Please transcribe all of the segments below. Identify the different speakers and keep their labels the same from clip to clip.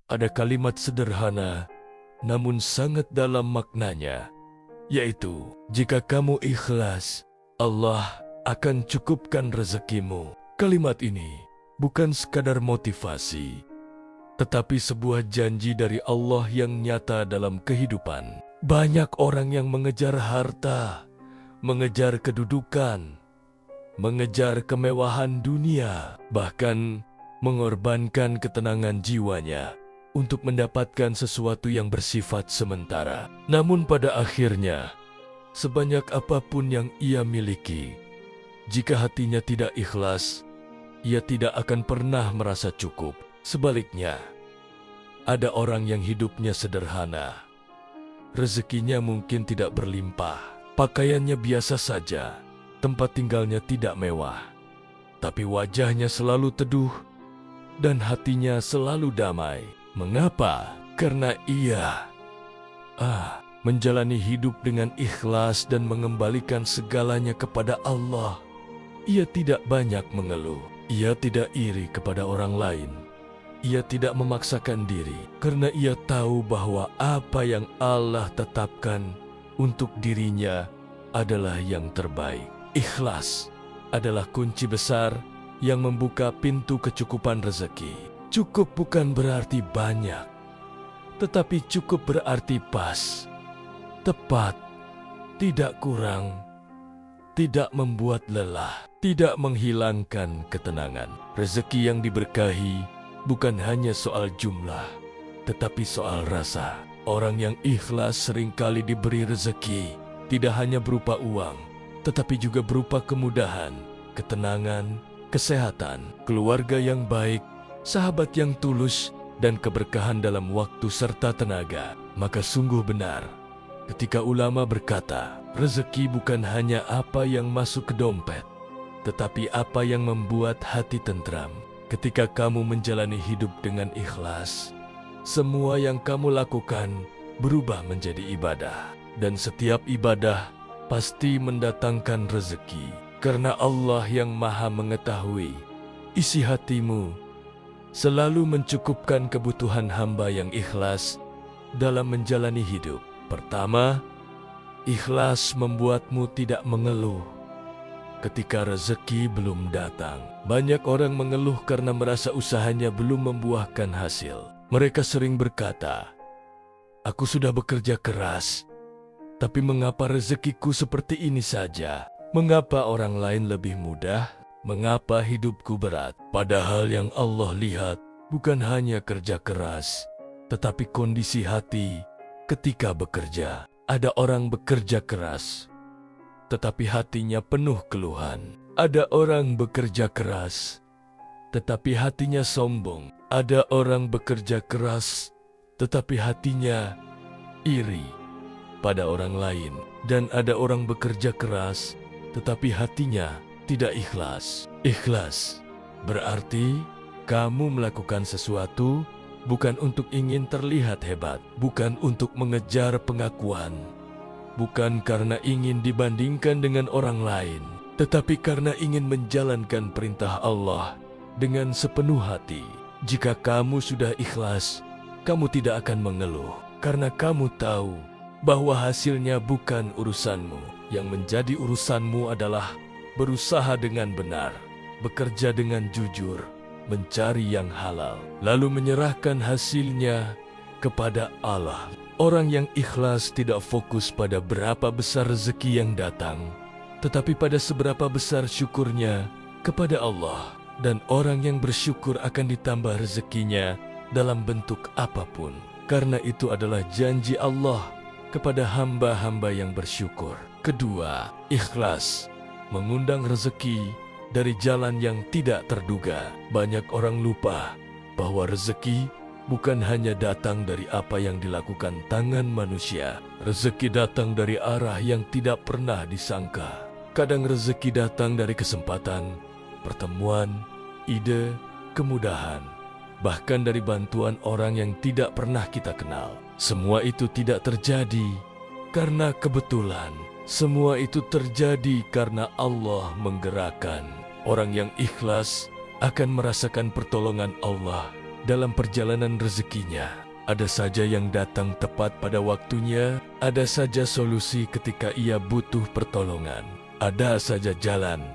Speaker 1: ada kalimat sederhana namun sangat dalam maknanya, yaitu jika kamu ikhlas, Allah akan cukupkan rezekimu. Kalimat ini bukan sekadar motivasi, tetapi sebuah janji dari Allah yang nyata dalam kehidupan. Banyak orang yang mengejar harta, mengejar kedudukan, mengejar kemewahan dunia, bahkan mengorbankan ketenangan jiwanya untuk mendapatkan sesuatu yang bersifat sementara. Namun pada akhirnya, sebanyak apapun yang ia miliki, jika hatinya tidak ikhlas, ia tidak akan pernah merasa cukup. Sebaliknya, ada orang yang hidupnya sederhana, rezekinya mungkin tidak berlimpah, pakaiannya biasa saja, tempat tinggalnya tidak mewah, tapi wajahnya selalu teduh dan hatinya selalu damai. Mengapa? Karena ia menjalani hidup dengan ikhlas dan mengembalikan segalanya kepada Allah. Ia tidak banyak mengeluh, ia tidak iri kepada orang lain. Ia tidak memaksakan diri karena ia tahu bahwa apa yang Allah tetapkan untuk dirinya adalah yang terbaik. Ikhlas adalah kunci besar yang membuka pintu kecukupan rezeki. Cukup bukan berarti banyak, tetapi cukup berarti pas, tepat, tidak kurang, tidak membuat lelah, tidak menghilangkan ketenangan. Rezeki yang diberkahi bukan hanya soal jumlah, tetapi soal rasa. Orang yang ikhlas seringkali diberi rezeki, tidak hanya berupa uang, tetapi juga berupa kemudahan, ketenangan, kesehatan, keluarga yang baik, sahabat yang tulus, dan keberkahan dalam waktu serta tenaga. Maka sungguh benar ketika ulama berkata, rezeki bukan hanya apa yang masuk ke dompet, tetapi apa yang membuat hati tentram. Ketika kamu menjalani hidup dengan ikhlas, semua yang kamu lakukan berubah menjadi ibadah. Dan setiap ibadah pasti mendatangkan rezeki. Karena Allah yang Maha mengetahui isi hatimu, selalu mencukupkan kebutuhan hamba yang ikhlas dalam menjalani hidup. Pertama, ikhlas membuatmu tidak mengeluh ketika rezeki belum datang. Banyak orang mengeluh karena merasa usahanya belum membuahkan hasil. Mereka sering berkata, "Aku sudah bekerja keras, tapi mengapa rezekiku seperti ini saja? Mengapa orang lain lebih mudah? Mengapa hidupku berat?" Padahal yang Allah lihat bukan hanya kerja keras, tetapi kondisi hati ketika bekerja. Ada orang bekerja keras, tetapi hatinya penuh keluhan. Ada orang bekerja keras, tetapi hatinya sombong. Ada orang bekerja keras, tetapi hatinya iri pada orang lain. Dan ada orang bekerja keras, tetapi hatinya tidak ikhlas. Ikhlas berarti kamu melakukan sesuatu bukan untuk ingin terlihat hebat, bukan untuk mengejar pengakuan, bukan karena ingin dibandingkan dengan orang lain, tetapi karena ingin menjalankan perintah Allah dengan sepenuh hati. Jika kamu sudah ikhlas, kamu tidak akan mengeluh, karena kamu tahu bahwa hasilnya bukan urusanmu. Yang menjadi urusanmu adalah berusaha dengan benar, bekerja dengan jujur, mencari yang halal, lalu menyerahkan hasilnya kepada Allah. Orang yang ikhlas tidak fokus pada berapa besar rezeki yang datang, tetapi pada seberapa besar syukurnya kepada Allah. Dan orang yang bersyukur akan ditambah rezekinya dalam bentuk apapun. Karena itu adalah janji Allah kepada hamba-hamba yang bersyukur. Kedua, ikhlas mengundang rezeki dari jalan yang tidak terduga. Banyak orang lupa bahwa rezeki bukan hanya datang dari apa yang dilakukan tangan manusia. Rezeki datang dari arah yang tidak pernah disangka. Kadang rezeki datang dari kesempatan, pertemuan, ide, kemudahan, bahkan dari bantuan orang yang tidak pernah kita kenal. Semua itu tidak terjadi karena kebetulan. Semua itu terjadi karena Allah menggerakkan. Orang yang ikhlas akan merasakan pertolongan Allah dalam perjalanan rezekinya. Ada saja yang datang tepat pada waktunya, ada saja solusi ketika ia butuh pertolongan. Ada saja jalan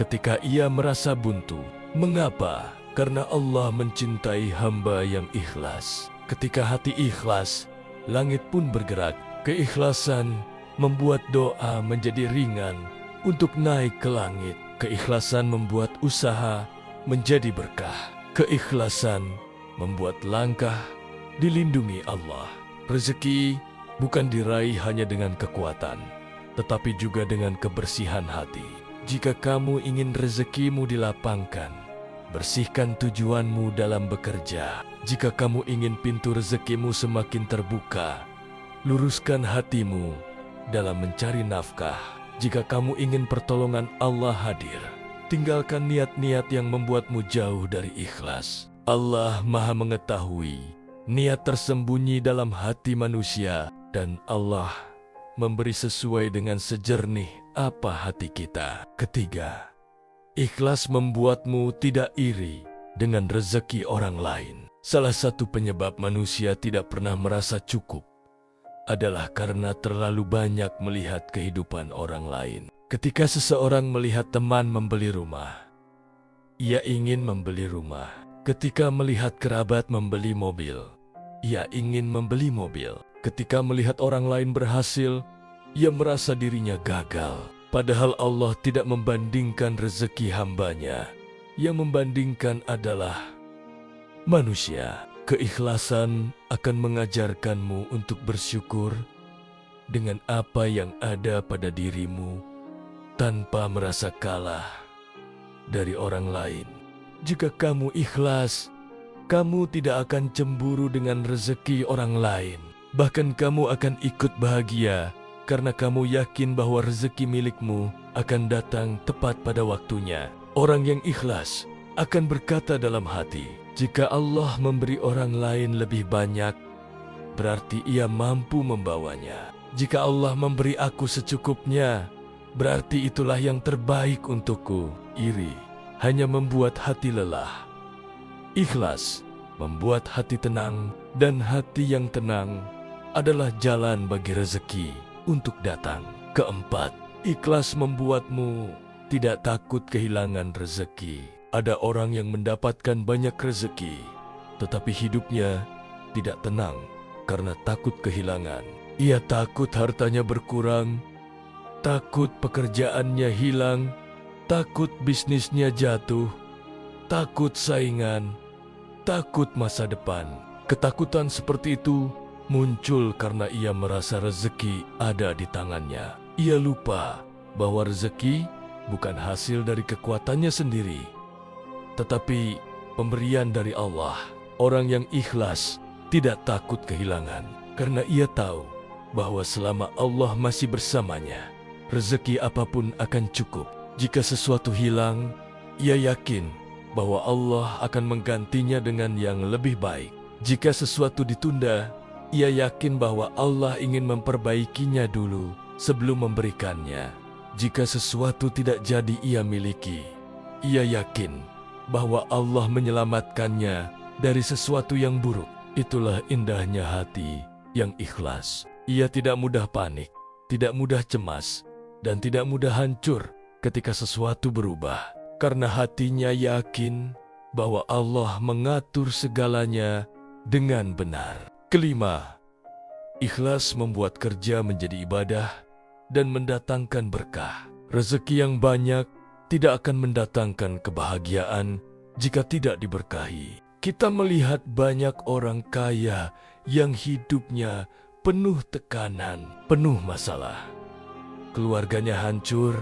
Speaker 1: ketika ia merasa buntu. Mengapa? Karena Allah mencintai hamba yang ikhlas. Ketika hati ikhlas, langit pun bergerak. Keikhlasan membuat doa menjadi ringan untuk naik ke langit. Keikhlasan membuat usaha menjadi berkah. Keikhlasan membuat langkah dilindungi Allah. Rezeki bukan diraih hanya dengan kekuatan, tetapi juga dengan kebersihan hati. Jika kamu ingin rezekimu dilapangkan, bersihkan tujuanmu dalam bekerja. Jika kamu ingin pintu rezekimu semakin terbuka, luruskan hatimu dalam mencari nafkah. Jika kamu ingin pertolongan Allah hadir, tinggalkan niat-niat yang membuatmu jauh dari ikhlas. Allah Maha mengetahui niat tersembunyi dalam hati manusia, dan Allah memberi sesuai dengan sejernih apa hati kita. Ketiga, ikhlas membuatmu tidak iri dengan rezeki orang lain. Salah satu penyebab manusia tidak pernah merasa cukup adalah karena terlalu banyak melihat kehidupan orang lain. Ketika seseorang melihat teman membeli rumah, ia ingin membeli rumah. Ketika melihat kerabat membeli mobil, ia ingin membeli mobil. Ketika melihat orang lain berhasil, ia merasa dirinya gagal. Padahal Allah tidak membandingkan rezeki hambanya. Yang membandingkan adalah manusia. Keikhlasan akan mengajarkanmu untuk bersyukur dengan apa yang ada pada dirimu tanpa merasa kalah dari orang lain. Jika kamu ikhlas, kamu tidak akan cemburu dengan rezeki orang lain. Bahkan kamu akan ikut bahagia karena kamu yakin bahwa rezeki milikmu akan datang tepat pada waktunya. Orang yang ikhlas akan berkata dalam hati, jika Allah memberi orang lain lebih banyak, berarti ia mampu membawanya. Jika Allah memberi aku secukupnya, berarti itulah yang terbaik untukku. Iri hanya membuat hati lelah. Ikhlas membuat hati tenang, dan hati yang tenang adalah jalan bagi rezeki untuk datang. Keempat, ikhlas membuatmu tidak takut kehilangan rezeki. Ada orang yang mendapatkan banyak rezeki, tetapi hidupnya tidak tenang karena takut kehilangan. Ia takut hartanya berkurang, takut pekerjaannya hilang, takut bisnisnya jatuh, takut saingan, takut masa depan. Ketakutan seperti itu muncul karena ia merasa rezeki ada di tangannya. Ia lupa bahwa rezeki bukan hasil dari kekuatannya sendiri, tetapi pemberian dari Allah. Orang yang ikhlas tidak takut kehilangan, karena ia tahu bahwa selama Allah masih bersamanya, rezeki apapun akan cukup. Jika sesuatu hilang, ia yakin bahwa Allah akan menggantinya dengan yang lebih baik. Jika sesuatu ditunda, ia yakin bahwa Allah ingin memperbaikinya dulu sebelum memberikannya. Jika sesuatu tidak jadi ia miliki, ia yakin bahwa Allah menyelamatkannya dari sesuatu yang buruk. Itulah indahnya hati yang ikhlas. Ia tidak mudah panik, tidak mudah cemas, dan tidak mudah hancur ketika sesuatu berubah. Karena hatinya yakin bahwa Allah mengatur segalanya dengan benar. Kelima, ikhlas membuat kerja menjadi ibadah dan mendatangkan berkah. Rezeki yang banyak tidak akan mendatangkan kebahagiaan jika tidak diberkahi. Kita melihat banyak orang kaya yang hidupnya penuh tekanan, penuh masalah. Keluarganya hancur,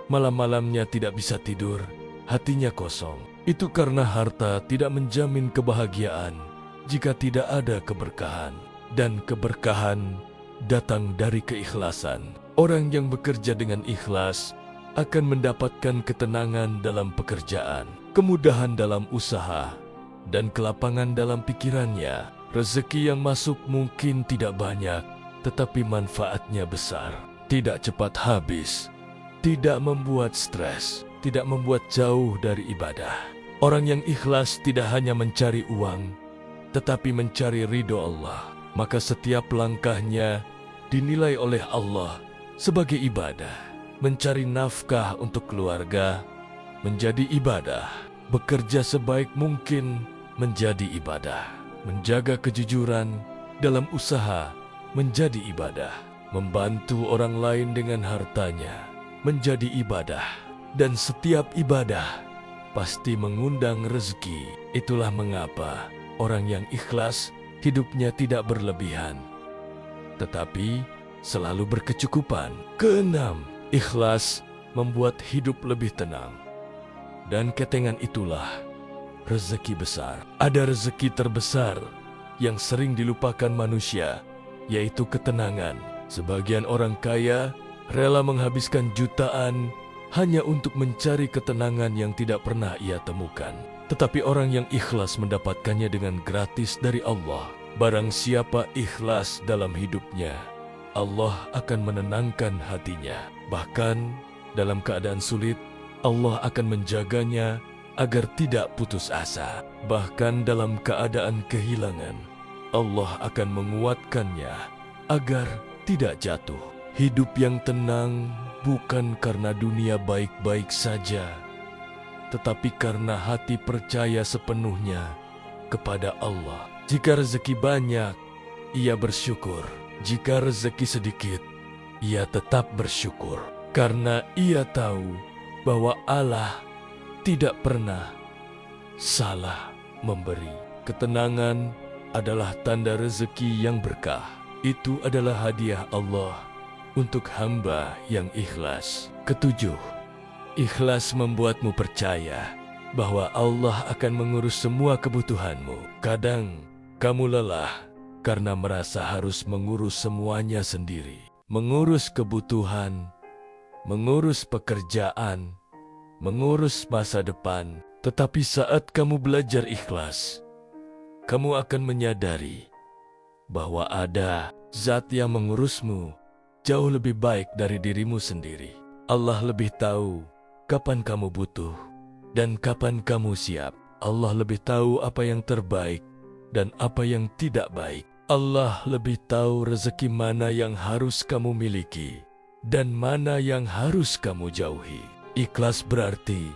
Speaker 1: malam-malamnya tidak bisa tidur, hatinya kosong. Itu karena harta tidak menjamin kebahagiaan jika tidak ada keberkahan. Dan keberkahan datang dari keikhlasan. Orang yang bekerja dengan ikhlas akan mendapatkan ketenangan dalam pekerjaan, kemudahan dalam usaha, dan kelapangan dalam pikirannya. Rezeki yang masuk mungkin tidak banyak, tetapi manfaatnya besar. Tidak cepat habis, tidak membuat stres, tidak membuat jauh dari ibadah. Orang yang ikhlas tidak hanya mencari uang, tetapi mencari ridho Allah, maka setiap langkahnya dinilai oleh Allah sebagai ibadah. Mencari nafkah untuk keluarga menjadi ibadah. Bekerja sebaik mungkin menjadi ibadah. Menjaga kejujuran dalam usaha menjadi ibadah. Membantu orang lain dengan hartanya menjadi ibadah. Dan setiap ibadah pasti mengundang rezeki. Itulah mengapa orang yang ikhlas hidupnya tidak berlebihan, tetapi selalu berkecukupan. Keenam, ikhlas membuat hidup lebih tenang. Dan ketengan itulah rezeki besar. Ada rezeki terbesar yang sering dilupakan manusia, yaitu ketenangan. Sebagian orang kaya rela menghabiskan jutaan hanya untuk mencari ketenangan yang tidak pernah ia temukan. Tetapi orang yang ikhlas mendapatkannya dengan gratis dari Allah. Barang siapa ikhlas dalam hidupnya, Allah akan menenangkan hatinya. Bahkan dalam keadaan sulit, Allah akan menjaganya agar tidak putus asa. Bahkan dalam keadaan kehilangan, Allah akan menguatkannya agar tidak jatuh. Hidup yang tenang bukan karena dunia baik-baik saja, tetapi karena hati percaya sepenuhnya kepada Allah. Jika rezeki banyak, ia bersyukur. Jika rezeki sedikit, ia tetap bersyukur. Karena ia tahu bahwa Allah tidak pernah salah memberi. Ketenangan adalah tanda rezeki yang berkah. Itu adalah hadiah Allah untuk hamba yang ikhlas. Ketujuh, ikhlas membuatmu percaya bahwa Allah akan mengurus semua kebutuhanmu. Kadang kamu lelah karena merasa harus mengurus semuanya sendiri. Mengurus kebutuhan, mengurus pekerjaan, mengurus masa depan. Tetapi saat kamu belajar ikhlas, kamu akan menyadari bahwa ada zat yang mengurusmu jauh lebih baik dari dirimu sendiri. Allah lebih tahu kapan kamu butuh dan kapan kamu siap. Allah lebih tahu apa yang terbaik dan apa yang tidak baik. Allah lebih tahu rezeki mana yang harus kamu miliki dan mana yang harus kamu jauhi. Ikhlas berarti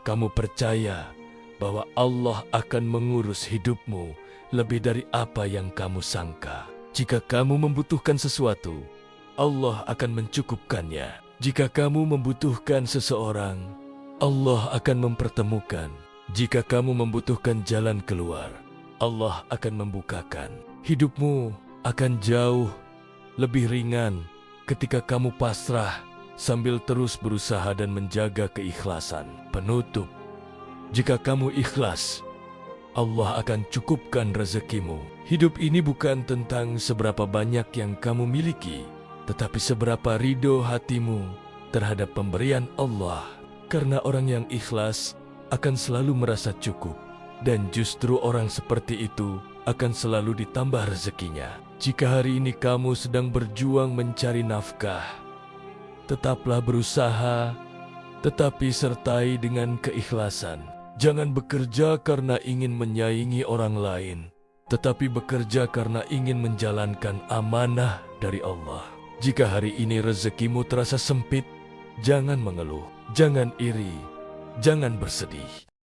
Speaker 1: kamu percaya bahwa Allah akan mengurus hidupmu lebih dari apa yang kamu sangka. Jika kamu membutuhkan sesuatu, Allah akan mencukupkannya. Jika kamu membutuhkan seseorang, Allah akan mempertemukan. Jika kamu membutuhkan jalan keluar, Allah akan membukakan. Hidupmu akan jauh lebih ringan ketika kamu pasrah sambil terus berusaha dan menjaga keikhlasan. Penutup, jika kamu ikhlas, Allah akan cukupkan rezekimu. Hidup ini bukan tentang seberapa banyak yang kamu miliki, tetapi seberapa ridho hatimu terhadap pemberian Allah. Karena orang yang ikhlas akan selalu merasa cukup, dan justru orang seperti itu akan selalu ditambah rezekinya. Jika hari ini kamu sedang berjuang mencari nafkah, tetaplah berusaha, tetapi sertai dengan keikhlasan. Jangan bekerja karena ingin menyaingi orang lain, tetapi bekerja karena ingin menjalankan amanah dari Allah. Jika hari ini rezekimu terasa sempit, jangan mengeluh, jangan iri, jangan bersedih.